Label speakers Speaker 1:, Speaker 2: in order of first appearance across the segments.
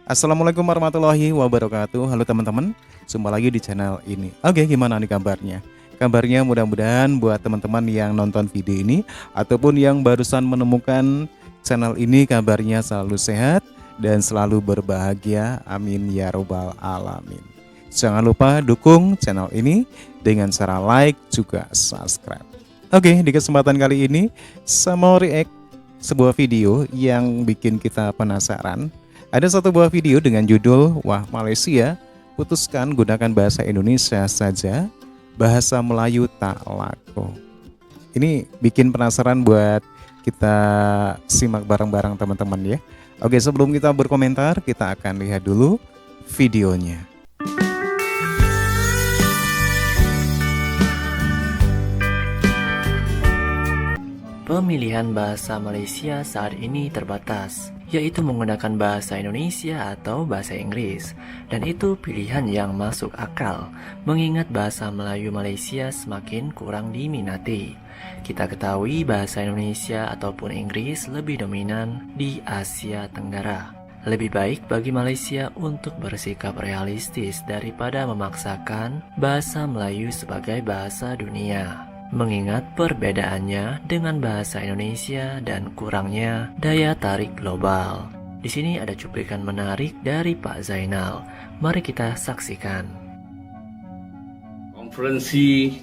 Speaker 1: Assalamualaikum warahmatullahi wabarakatuh. Halo teman-teman, jumpa lagi di channel ini. Oke, gimana nih kabarnya? Kabarnya mudah-mudahan buat teman-teman yang nonton video ini ataupun yang barusan menemukan channel ini kabarnya selalu sehat dan selalu berbahagia. Amin ya robbal alamin. Jangan lupa dukung channel ini dengan cara like juga subscribe. Oke, di kesempatan kali ini saya mau react sebuah video yang bikin kita penasaran. Ada satu buah video dengan judul "Wah, Malaysia putuskan gunakan bahasa Indonesia saja, bahasa Melayu tak laku." Ini bikin penasaran buat kita simak bareng-bareng teman-teman ya. Oke, sebelum kita berkomentar, kita akan lihat dulu videonya.
Speaker 2: Pemilihan bahasa Malaysia saat ini terbatas, yaitu menggunakan bahasa Indonesia atau bahasa Inggris. Dan itu pilihan yang masuk akal, mengingat bahasa Melayu Malaysia semakin kurang diminati. Kita ketahui bahasa Indonesia ataupun Inggris lebih dominan di Asia Tenggara. Lebih baik bagi Malaysia untuk bersikap realistis daripada memaksakan bahasa Melayu sebagai bahasa dunia. Mengingat perbedaannya dengan bahasa Indonesia dan kurangnya daya tarik global. Di sini ada cuplikan menarik dari Pak Zainal. Mari kita saksikan.
Speaker 3: Konferensi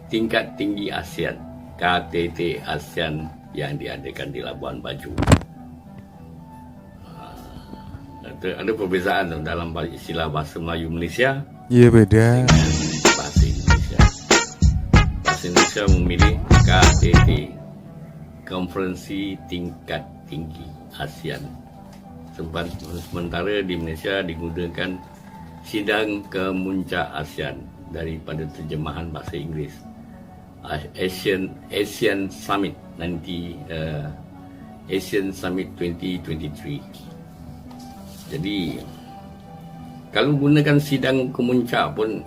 Speaker 3: tingkat tinggi ASEAN, KTT ASEAN yang diadakan di Labuan Bajo. Ada perbezaan dalam istilah bahasa Melayu Malaysia.
Speaker 1: Iya, beda.
Speaker 3: Bahasa Indonesia. Bahasa Indonesia memilih KTT, Konferensi Tingkat Tinggi ASEAN. Sementara di Malaysia digunakan Sidang Kemuncak ASEAN daripada terjemahan bahasa Inggeris. Asian Summit nanti Asian Summit 2023. Jadi kalau gunakan sidang kemuncak pun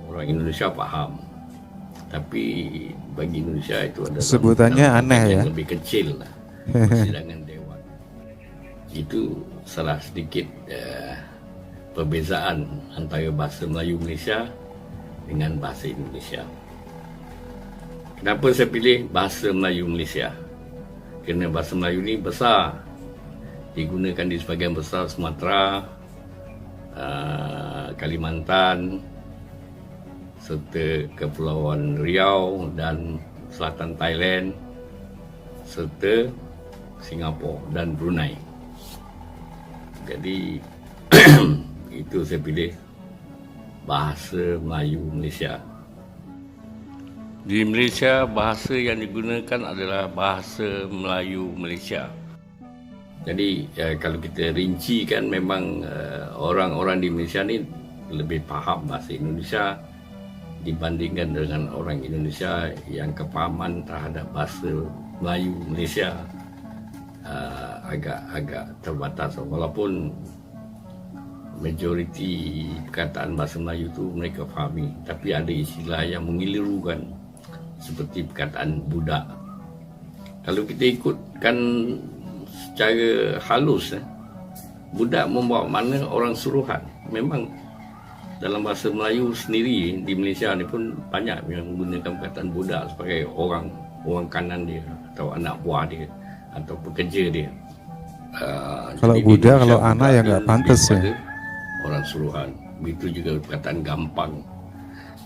Speaker 3: orang Indonesia faham. Tapi bagi Indonesia itu adalah
Speaker 1: sebutannya aneh ya.
Speaker 3: Lebih kecil lah. Persidangan dewan. Itu salah sedikit perbezaan antara bahasa Melayu Malaysia dengan bahasa Indonesia. Kenapa saya pilih bahasa Melayu Malaysia? Kerana bahasa Melayu ni besar, digunakan di sebahagian besar Sumatera, Kalimantan, serta Kepulauan Riau dan Selatan Thailand, serta Singapura dan Brunei. Jadi itu saya pilih bahasa Melayu Malaysia. Di Malaysia, bahasa yang digunakan adalah bahasa Melayu Malaysia. Jadi kalau kita rincikan, memang orang-orang di Malaysia ni lebih faham bahasa Indonesia dibandingkan dengan orang Indonesia yang kepahaman terhadap bahasa Melayu Malaysia agak terbatas. Walaupun majoriti perkataan bahasa Melayu tu mereka fahami, tapi ada istilah yang mengelirukan seperti perkataan budak. Kalau kita ikutkan secara halus, budak membawa makna orang suruhan. Memang dalam bahasa Melayu sendiri di Malaysia ni pun banyak yang menggunakan perkataan budak sebagai orang kanan dia atau anak buah dia atau pekerja dia.
Speaker 1: Kalau budak, kalau anak ya nggak pantas ya.
Speaker 3: Orang suruhan. Begitu juga perkataan gampang.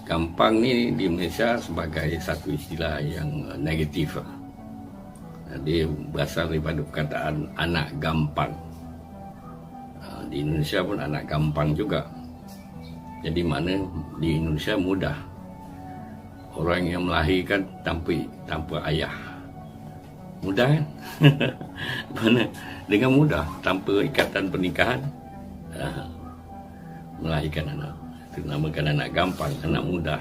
Speaker 3: Gampang ni di Malaysia sebagai satu istilah yang negatif. Dia berasal daripada perkataan anak gampang. Di Indonesia pun anak gampang juga. Jadi mana di Indonesia mudah. Orang yang melahirkan tanpa ayah. Mudah kan? Mana dengan mudah tanpa ikatan pernikahan melahirkan anak. Itu namakan anak gampang, anak mudah.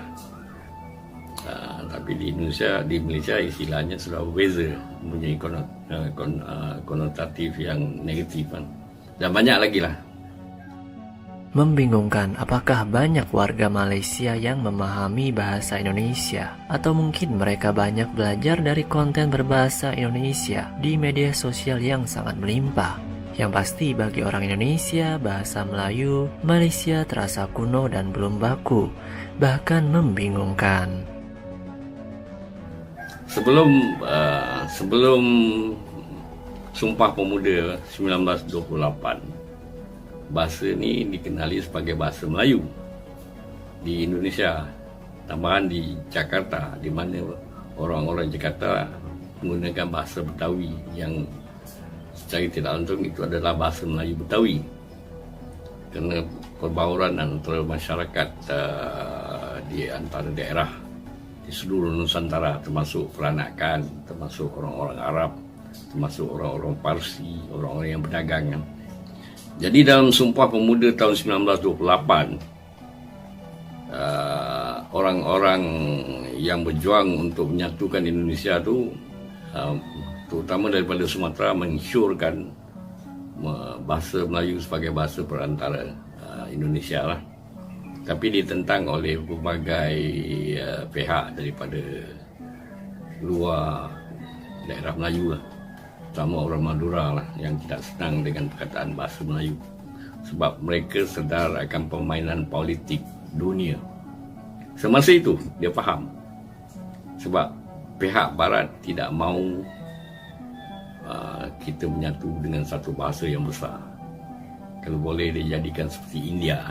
Speaker 3: Tapi di Indonesia, di Malaysia istilahnya sudah berbeza, mempunyai konotatif yang negatif kan. Dan banyak lagi lah.
Speaker 2: Membingungkan, apakah banyak warga Malaysia yang memahami bahasa Indonesia? Atau mungkin mereka banyak belajar dari konten berbahasa Indonesia di media sosial yang sangat melimpah? Yang pasti bagi orang Indonesia, bahasa Melayu Malaysia terasa kuno dan belum baku, bahkan membingungkan.
Speaker 3: Sebelum Sumpah Pemuda 1928, bahasa ni dikenali sebagai bahasa Melayu di Indonesia. Tambahan di Jakarta, di mana orang-orang Jakarta menggunakan bahasa Betawi yang secara tidak langsung itu adalah bahasa Melayu Betawi. Kerana perbauran antara masyarakat di antara daerah di seluruh Nusantara, termasuk peranakan, termasuk orang-orang Arab, termasuk orang-orang Parsi, orang-orang yang berdagang. Jadi dalam Sumpah Pemuda tahun 1928, orang-orang yang berjuang untuk menyatukan Indonesia itu, terutama daripada Sumatera, mensyorkan bahasa Melayu sebagai bahasa perantara Indonesia lah. Tapi ditentang oleh berbagai pihak daripada luar daerah Melayu lah, terutama orang Madura lah, yang tidak senang dengan perkataan bahasa Melayu, sebab mereka sedar akan permainan politik dunia. Semasa itu dia faham, sebab pihak Barat tidak mahu kita menyatu dengan satu bahasa yang besar. Kalau boleh dijadikan seperti India,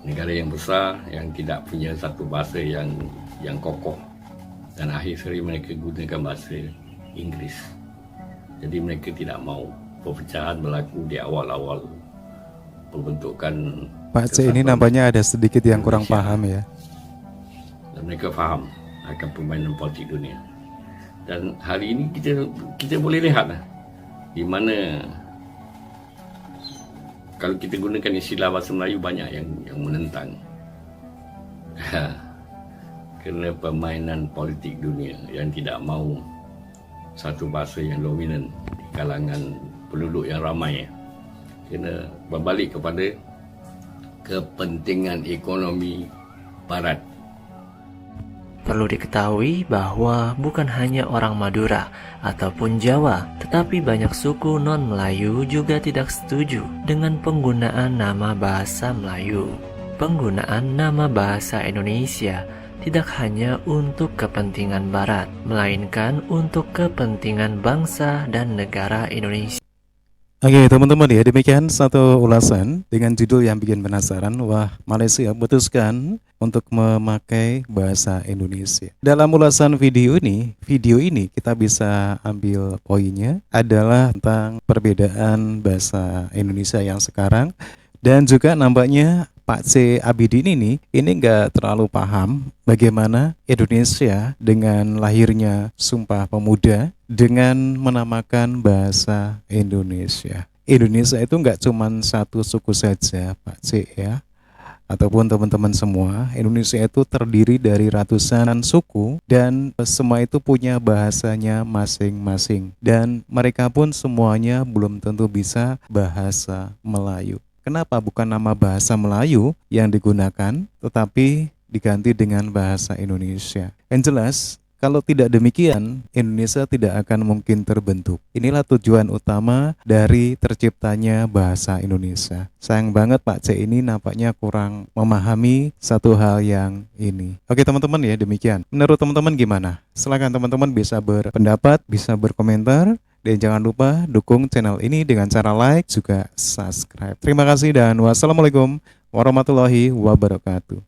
Speaker 3: negara yang besar yang tidak punya satu bahasa yang kokoh, dan akhir sekali mereka gunakan bahasa Inggeris. Jadi mereka tidak mahu perpecahan berlaku di awal-awal pembentukan.
Speaker 1: Pak C ini nampaknya ada sedikit yang kurang paham ya.
Speaker 3: Dan mereka faham akan permainan politik dunia. Dan hari ini kita boleh lihat di mana kalau kita gunakan istilah bahasa Melayu, banyak yang menentang. Kerana permainan politik dunia yang tidak mahu satu bahasa yang dominan di kalangan penduduk yang ramai. Kena berbalik kepada kepentingan ekonomi Barat.
Speaker 2: Perlu diketahui bahwa bukan hanya orang Madura ataupun Jawa, tetapi banyak suku non-Melayu juga tidak setuju dengan penggunaan nama bahasa Melayu. Penggunaan nama bahasa Indonesia tidak hanya untuk kepentingan Barat, melainkan untuk kepentingan bangsa dan negara Indonesia.
Speaker 1: Oke teman-teman ya, demikian satu ulasan dengan judul yang bikin penasaran. Wah, Malaysia memutuskan untuk memakai bahasa Indonesia. Dalam ulasan video ini kita bisa ambil poinnya adalah tentang perbedaan bahasa Indonesia yang sekarang. Dan juga nampaknya Pak C. Abidin ini nggak terlalu paham bagaimana Indonesia dengan lahirnya Sumpah Pemuda dengan menamakan bahasa Indonesia. Indonesia itu nggak cuma satu suku saja Pak C ya, ataupun teman-teman semua. Indonesia itu terdiri dari ratusan suku dan semua itu punya bahasanya masing-masing. Dan mereka pun semuanya belum tentu bisa bahasa Melayu. Kenapa bukan nama bahasa Melayu yang digunakan, tetapi diganti dengan bahasa Indonesia? Yang jelas, kalau tidak demikian, Indonesia tidak akan mungkin terbentuk. Inilah tujuan utama dari terciptanya bahasa Indonesia. Sayang banget Pak C ini nampaknya kurang memahami satu hal yang ini. Oke teman-teman ya, demikian. Menurut teman-teman gimana? Silakan teman-teman bisa berpendapat, bisa berkomentar. Dan jangan lupa dukung channel ini dengan cara like juga subscribe. Terima kasih dan wassalamualaikum warahmatullahi wabarakatuh.